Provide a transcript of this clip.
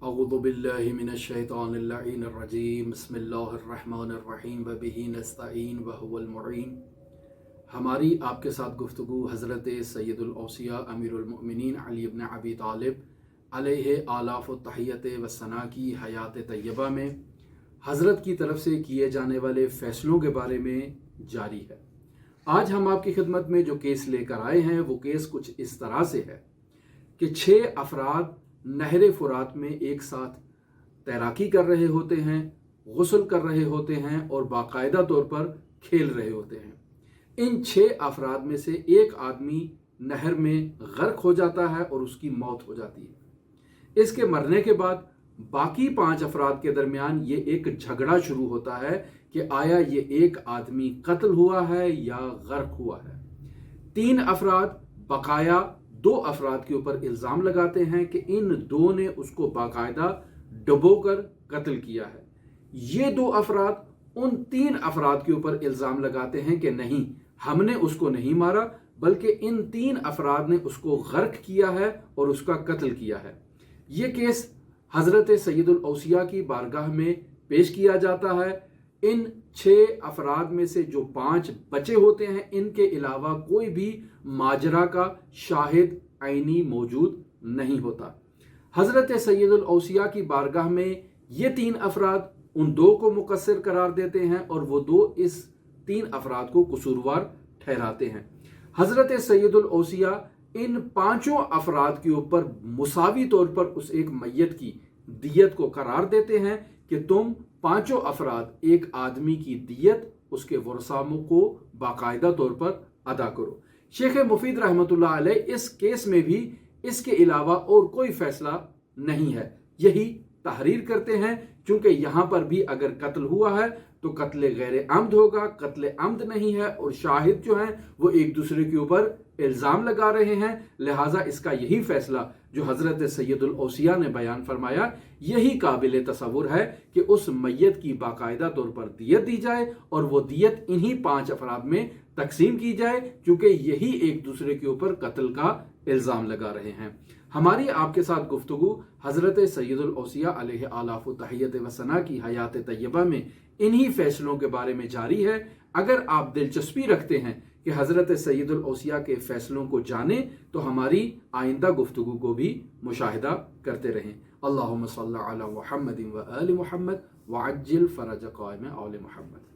अऊज़ु बिल्लाहि मिनश्शैतानिर्रजीम बिस्मिल्लाहिर्रहमानिर्रहीम व बिही नस्तईन व हुवल मुईन। हमारी आपके साथ गुफ्तगू हज़रत सैयदुल औसिया अमीरुल मोमिनीन अली इब्न अबी तालिब अलैहि आलाफ़ु तहियत व सना की हयात तय्यबा में हज़रत की तरफ से किए जाने वाले फ़ैसलों के बारे में जारी है। आज हम आपकी खिदमत में जो केस लेकर आए हैं वो केस कुछ इस तरह से है कि 6 अफराद नहर फुरात में एक साथ तैराकी कर रहे होते हैं, गुस्ल कर रहे होते हैं और बाकायदा तौर पर खेल रहे होते हैं। इन 6 अफराद में से एक आदमी नहर में गर्क हो जाता है और उसकी मौत हो जाती है। इसके मरने के बाद बाकी 5 अफराद के दरमियान ये एक झगड़ा शुरू होता है कि आया ये एक आदमी कत्ल हुआ है या गर्क हुआ है। 3 अफराद बकाया 2 अफराद के ऊपर इल्ज़ाम लगाते हैं कि इन 2 ने उसको बाकायदा डुबोकर कत्ल किया है। ये 2 अफराद उन 3 अफराद के ऊपर इल्ज़ाम लगाते हैं कि नहीं, हमने उसको नहीं मारा बल्कि इन 3 अफराद ने उसको गर्क किया है और उसका कत्ल किया है। ये केस हज़रत सैयदुल औसिया की बारगाह में पेश किया जाता है। इन 6 अफराद में से जो 5 बचे होते हैं, इनके अलावा कोई भी माजरा का शाहिद आईनी मौजूद नहीं होता। हज़रत सैयदुल औसिया की बारगाह में ये 3 अफराद उन 2 को मुकस्सिर करार देते हैं और वो 2 इस 3 अफराद को कसूरवार ठहराते हैं। हज़रत सैयदुल औसिया इन 5 अफराद के ऊपर मुसावी तौर पर उस एक मैयत की दियत को करार देते हैं कि तुम 5 अफराद एक आदमी की दियत उसके वरसामों को बाकायदा तौर पर अदा करो। शेख मुफीद रहमतुल्लाह अलैह इस केस में भी इसके अलावा और कोई फैसला नहीं है, यही तहरीर करते हैं। क्योंकि यहाँ पर भी अगर कत्ल हुआ है तो कत्ल गैर अम्द होगा, कत्ल अम्द नहीं है और शाहिद जो हैं वो एक दूसरे के ऊपर इल्ज़ाम लगा रहे हैं। लिहाजा इसका यही फैसला जो हज़रत सैयदुल औसिया ने बयान फरमाया, यही काबिल तसव्वुर है कि उस मैयत की बाकायदा तौर पर दियत दी जाए और वो दियत इन्हीं 5 अफराद में तकसीम की जाए, क्योंकि यही एक दूसरे के ऊपर कत्ल का इल्ज़ाम लगा रहे हैं। हमारी आपके साथ गुफ्तगू हज़रत सैयदुल औसिया अलैहि आलाफ़ु तहियत व सना की हयात तय्यबा में इन्हीं फैसलों के बारे में जारी है। अगर आप दिलचस्पी रखते हैं कि हज़रत सैयदुल औसिया के फैसलों को जानें तो हमारी आइंदा गुफ्तगू को भी मुशाहिदा करते रहें। अल्लाहुम्मा सल्ली अला मुहम्मदिन व आलि मुहम्मद व अज्जिल फ़रज क़ाइम आल मुहम्मद।